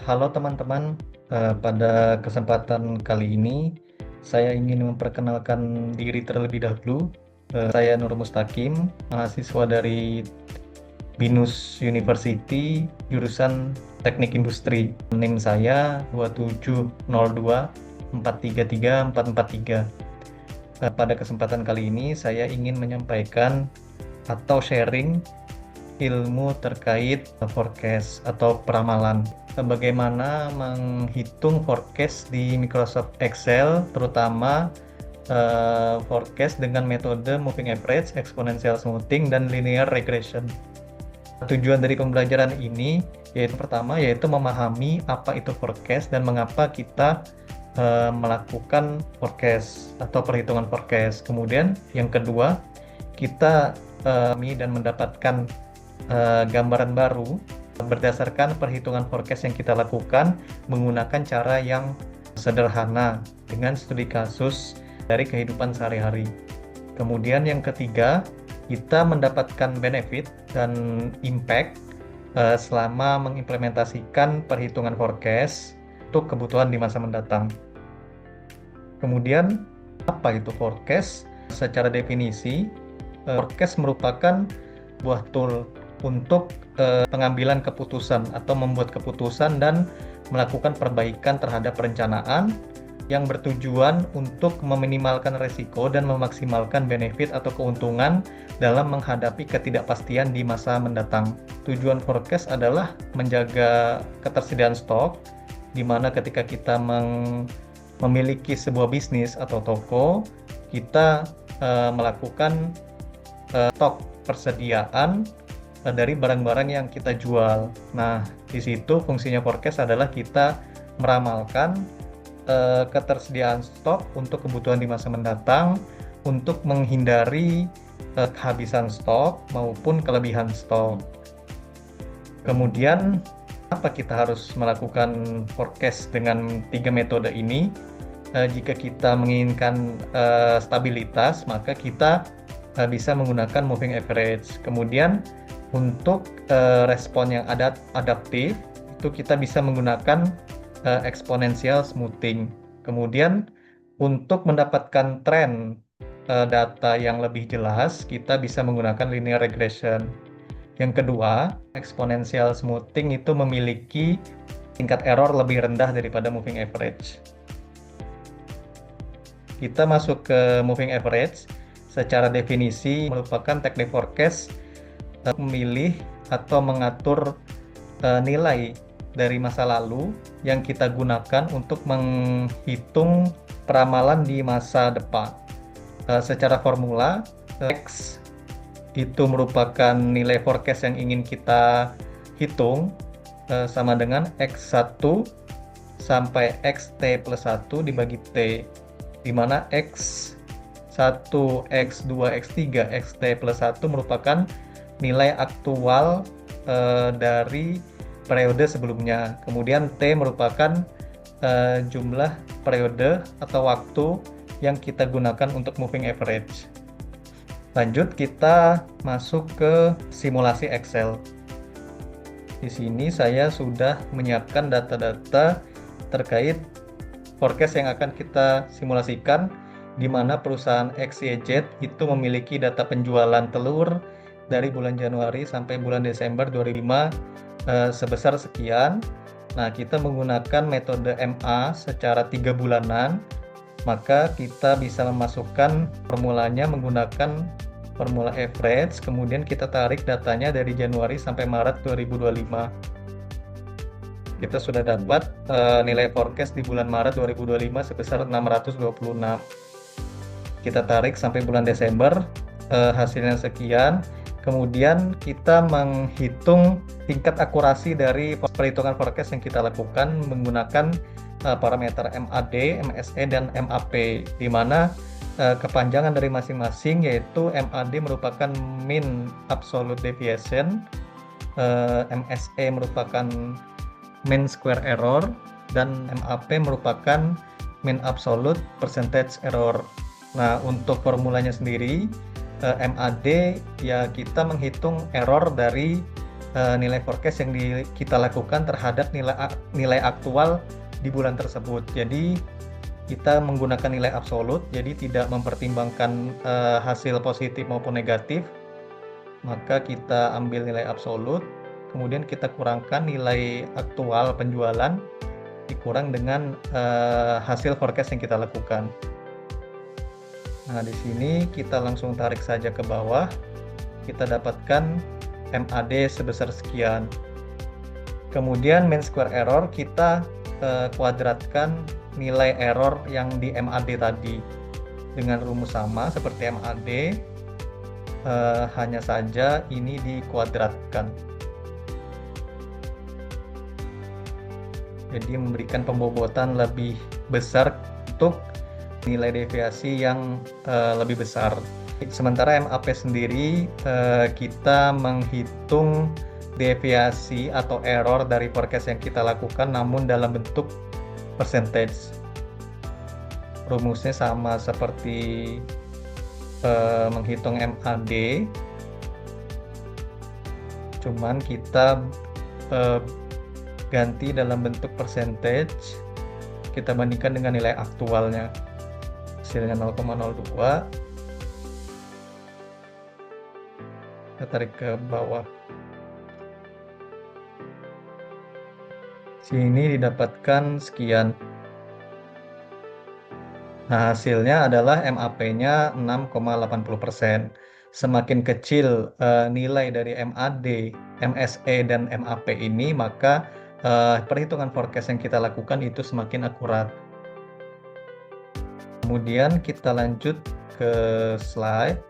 Halo teman-teman, pada kesempatan kali ini saya ingin memperkenalkan diri terlebih dahulu. Saya Nur Mustaqim, mahasiswa dari BINUS University, jurusan Teknik Industri. NIM saya 2702433443. Pada kesempatan kali ini saya ingin menyampaikan atau sharing ilmu terkait forecast atau peramalan. Bagaimana menghitung forecast di Microsoft Excel, terutama forecast dengan metode moving average, exponential smoothing, dan linear regression. Tujuan dari pembelajaran ini yaitu pertama yaitu memahami apa itu forecast dan mengapa kita melakukan forecast atau perhitungan forecast. Kemudian yang kedua, kita dan mendapatkan gambaran baru berdasarkan perhitungan forecast yang kita lakukan menggunakan cara yang sederhana dengan studi kasus dari kehidupan sehari-hari. Kemudian yang ketiga, kita mendapatkan benefit dan impact selama mengimplementasikan perhitungan forecast untuk kebutuhan di masa mendatang. Kemudian, apa itu forecast? Secara definisi, forecast merupakan buah tool untuk pengambilan keputusan atau membuat keputusan dan melakukan perbaikan terhadap perencanaan yang bertujuan untuk meminimalkan risiko dan memaksimalkan benefit atau keuntungan dalam menghadapi ketidakpastian di masa mendatang. Tujuan forecast adalah menjaga ketersediaan stok, di mana ketika kita memiliki sebuah bisnis atau toko, kita melakukan stok persediaan dari barang-barang yang kita jual. Nah, di situ fungsinya forecast adalah kita meramalkan ketersediaan stok untuk kebutuhan di masa mendatang untuk menghindari kehabisan stok maupun kelebihan stok. Kemudian, apa kita harus melakukan forecast dengan 3 metode ini? Jika kita menginginkan stabilitas, maka kita bisa menggunakan moving average. Kemudian untuk respon yang adaptif itu kita bisa menggunakan exponential smoothing. Kemudian untuk mendapatkan tren data yang lebih jelas, kita bisa menggunakan linear regression. Yang kedua, exponential smoothing itu memiliki tingkat error lebih rendah daripada moving average. Kita masuk ke moving average. Secara definisi merupakan teknik forecast memilih atau mengatur nilai dari masa lalu yang kita gunakan untuk menghitung peramalan di masa depan. Secara formula, X itu merupakan nilai forecast yang ingin kita hitung sama dengan X1 sampai XT plus 1 dibagi T, di mana X1, X2, X3, XT plus 1 merupakan nilai aktual dari periode sebelumnya. Kemudian T merupakan jumlah periode atau waktu yang kita gunakan untuk moving average. Lanjut, kita masuk ke simulasi Excel. Di sini saya sudah menyiapkan data-data terkait forecast yang akan kita simulasikan, di mana perusahaan XYZ itu memiliki data penjualan telur dari bulan Januari sampai bulan Desember 2005 sebesar sekian. Nah, kita menggunakan metode MA secara 3 bulanan, maka kita bisa memasukkan formulanya menggunakan formula average, kemudian kita tarik datanya dari Januari sampai Maret 2025. Kita sudah dapat nilai forecast di bulan Maret 2025 sebesar 626. Kita tarik sampai bulan Desember, hasilnya sekian. Kemudian kita menghitung tingkat akurasi dari perhitungan forecast yang kita lakukan menggunakan parameter MAD, MSE, dan MAP, di mana kepanjangan dari masing-masing yaitu MAD merupakan mean absolute deviation, MSE merupakan mean square error, dan MAP merupakan mean absolute percentage error. Nah, untuk formulanya sendiri, MAD ya kita menghitung error dari nilai forecast yang kita lakukan terhadap nilai aktual di bulan tersebut. Jadi kita menggunakan nilai absolut, jadi tidak mempertimbangkan hasil positif maupun negatif. Maka kita ambil nilai absolut, kemudian kita kurangkan nilai aktual penjualan dikurang dengan hasil forecast yang kita lakukan. Nah, di sini kita langsung tarik saja ke bawah. Kita dapatkan MAD sebesar sekian. Kemudian mean square error kita kuadratkan nilai error yang di MAD tadi dengan rumus sama seperti MAD, hanya saja ini dikuadratkan. Jadi memberikan pembobotan lebih besar untuk nilai deviasi yang lebih besar. Sementara MAP sendiri kita menghitung deviasi atau error dari forecast yang kita lakukan namun dalam bentuk percentage. Rumusnya sama seperti menghitung MAD, cuman kita ganti dalam bentuk percentage, kita bandingkan dengan nilai aktualnya. Hasilnya 0,02. Kita tarik ke bawah. Sini didapatkan sekian. Nah, hasilnya adalah MAP-nya 6,80%. Semakin kecil nilai dari MAD, MSE, dan MAP ini, maka perhitungan forecast yang kita lakukan itu semakin akurat. Kemudian kita lanjut ke slide.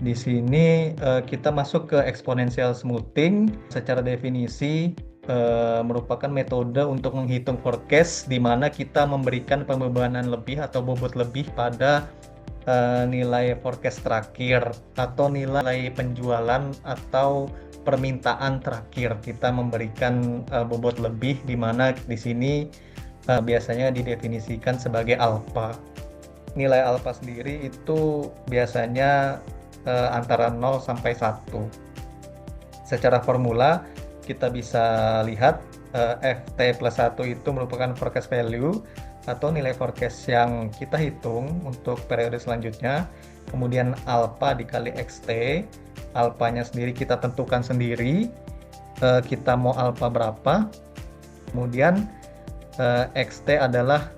Di sini kita masuk ke exponential smoothing. Secara definisi merupakan metode untuk menghitung forecast di mana kita memberikan pembebanan lebih atau bobot lebih pada nilai forecast terakhir atau nilai penjualan atau permintaan terakhir. Kita memberikan bobot lebih di mana di sini biasanya didefinisikan sebagai alpha. Nilai alpha sendiri itu biasanya antara 0 sampai 1. Secara formula kita bisa lihat FT plus 1 itu merupakan forecast value atau nilai forecast yang kita hitung untuk periode selanjutnya. Kemudian alpha dikali XT, alphanya sendiri kita tentukan sendiri, kita mau alpha berapa. Kemudian XT adalah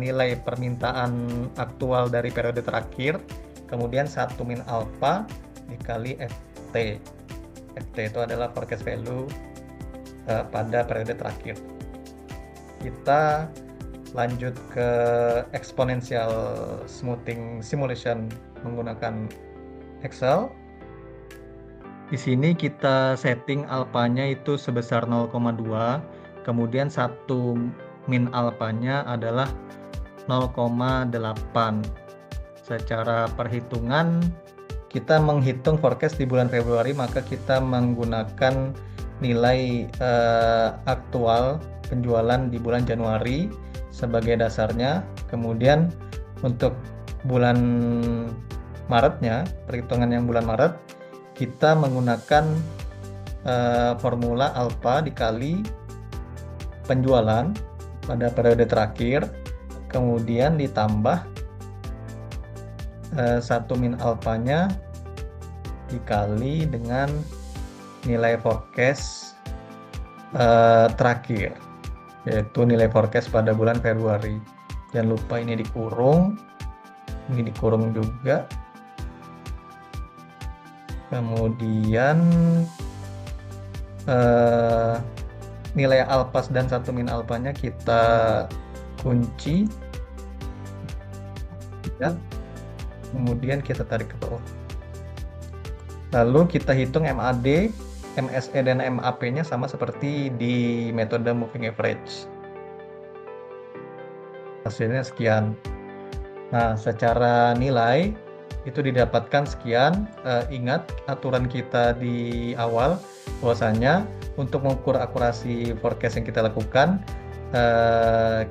nilai permintaan aktual dari periode terakhir. Kemudian 1 min alpha dikali FT. FT itu adalah forecast value pada periode terakhir. Kita lanjut ke exponential smoothing simulation menggunakan Excel. Di sini kita setting alphanya itu sebesar 0,2, kemudian 1 min alphanya adalah 0,8. Secara perhitungan kita menghitung forecast di bulan Februari, maka kita menggunakan nilai aktual penjualan di bulan Januari sebagai dasarnya. Kemudian untuk bulan Maretnya, perhitungan yang bulan Maret, kita menggunakan formula alpha dikali penjualan pada periode terakhir, kemudian ditambah 1 min alphanya dikali dengan nilai forecast terakhir, yaitu nilai forecast pada bulan Februari. Jangan lupa ini dikurung juga. Kemudian nilai alphas dan 1 min alphanya kita kunci ya. Kemudian kita tarik ke bawah. Lalu kita hitung MAD, MSE, dan MAP-nya sama seperti di metode moving average. Hasilnya sekian. Nah, secara nilai itu didapatkan sekian. Ingat aturan kita di awal bahwasanya untuk mengukur akurasi forecast yang kita lakukan,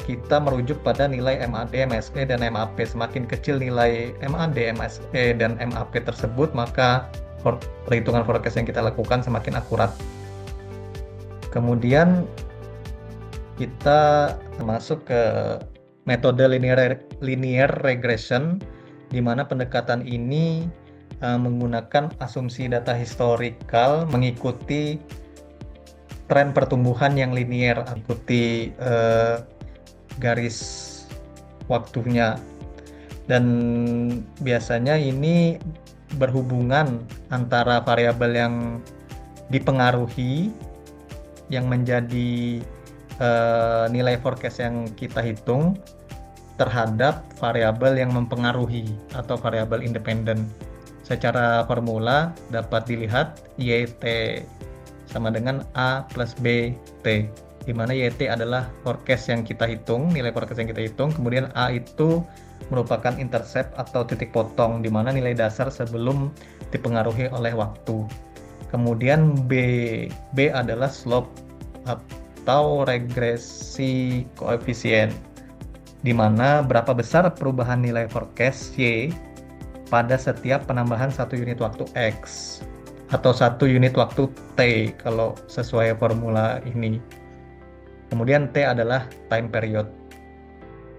kita merujuk pada nilai MAD, MSE, dan MAP. Semakin kecil nilai MAD, MSE, dan MAP tersebut, maka perhitungan forecast yang kita lakukan semakin akurat. Kemudian kita masuk ke metode linear regression, di mana pendekatan ini menggunakan asumsi data historikal mengikuti tren pertumbuhan yang linear, ikuti garis waktunya. Dan biasanya ini berhubungan antara variabel yang dipengaruhi, yang menjadi nilai forecast yang kita hitung, terhadap variabel yang mempengaruhi atau variabel independen. Secara formula dapat dilihat YT sama dengan A plus BT, di mana YT adalah forecast yang kita hitung, nilai forecast yang kita hitung, kemudian A itu merupakan intercept atau titik potong, di mana nilai dasar sebelum dipengaruhi oleh waktu. Kemudian B adalah slope atau regresi koefisien, di mana berapa besar perubahan nilai forecast Y pada setiap penambahan 1 unit waktu X atau 1 unit waktu T kalau sesuai formula ini. Kemudian T adalah time period.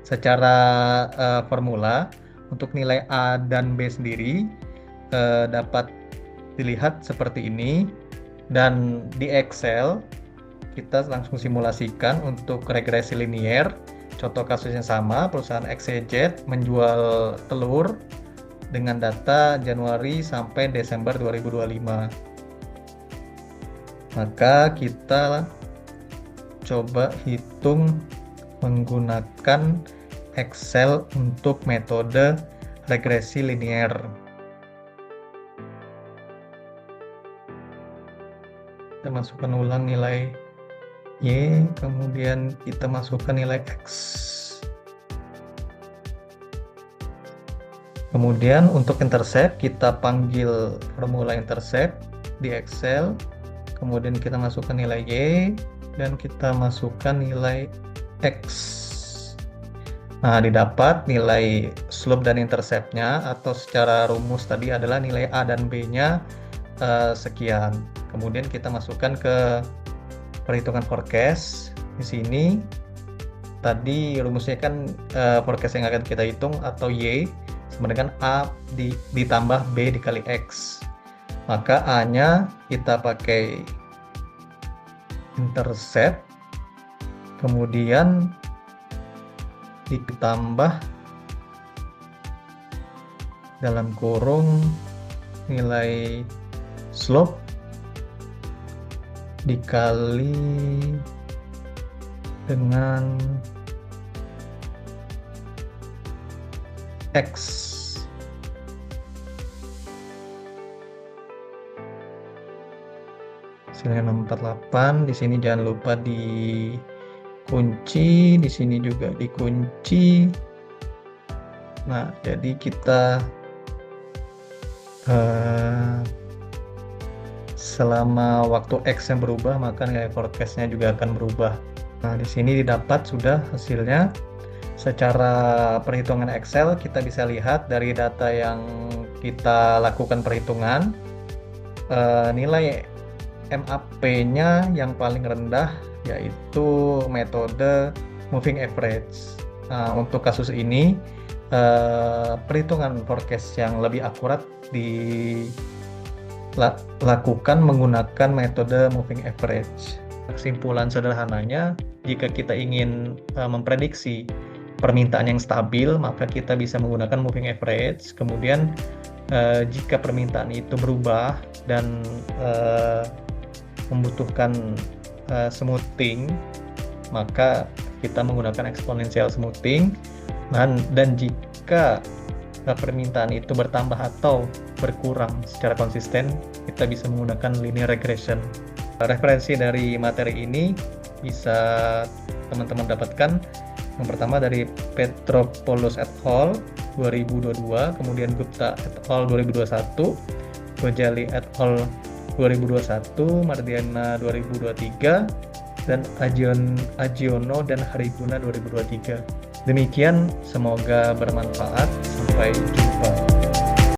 Secara formula untuk nilai A dan B sendiri dapat dilihat seperti ini, dan di Excel kita langsung simulasikan untuk regresi linear. Contoh kasusnya sama, perusahaan XYZ menjual telur dengan data Januari sampai Desember 2025. Maka kita coba hitung menggunakan Excel untuk metode regresi linear. Kita masukkan ulang nilai Y, kemudian kita masukkan nilai X. Kemudian untuk intercept, kita panggil formula intercept di Excel, kemudian kita masukkan nilai Y, dan kita masukkan nilai X. Nah, didapat nilai slope dan intercept-nya, atau secara rumus tadi adalah nilai A dan B-nya sekian. Kemudian kita masukkan ke perhitungan forecast. Di sini tadi rumusnya kan forecast yang akan kita hitung atau Y sama dengan A ditambah B dikali X. Maka A-nya kita pakai intercept, kemudian ditambah dalam kurung nilai slope dikali dengan X. Hasilnya 648. Di sini jangan lupa dikunci, di sini juga dikunci. Nah, jadi kita selama waktu X yang berubah, maka nilai forecast-nya juga akan berubah. Nah, di sini didapat sudah hasilnya. Secara perhitungan Excel, kita bisa lihat dari data yang kita lakukan perhitungan, nilai MAP-nya yang paling rendah yaitu metode moving average. Nah, untuk kasus ini, perhitungan forecast yang lebih akurat dilakukan menggunakan metode moving average. Kesimpulan sederhananya, jika kita ingin memprediksi permintaan yang stabil, maka kita bisa menggunakan moving average. Kemudian jika permintaan itu berubah dan membutuhkan smoothing, maka kita menggunakan exponential smoothing. Dan jika permintaan itu bertambah atau berkurang secara konsisten, kita bisa menggunakan linear regression. Referensi dari materi ini bisa teman-teman dapatkan. Yang pertama dari Petropoulos et al. 2022, kemudian Gupta et al. 2021, Gojali et al. 2021, Mardiana 2023, dan Agiono dan Haribuna 2023. Demikian, semoga bermanfaat. Sampai jumpa.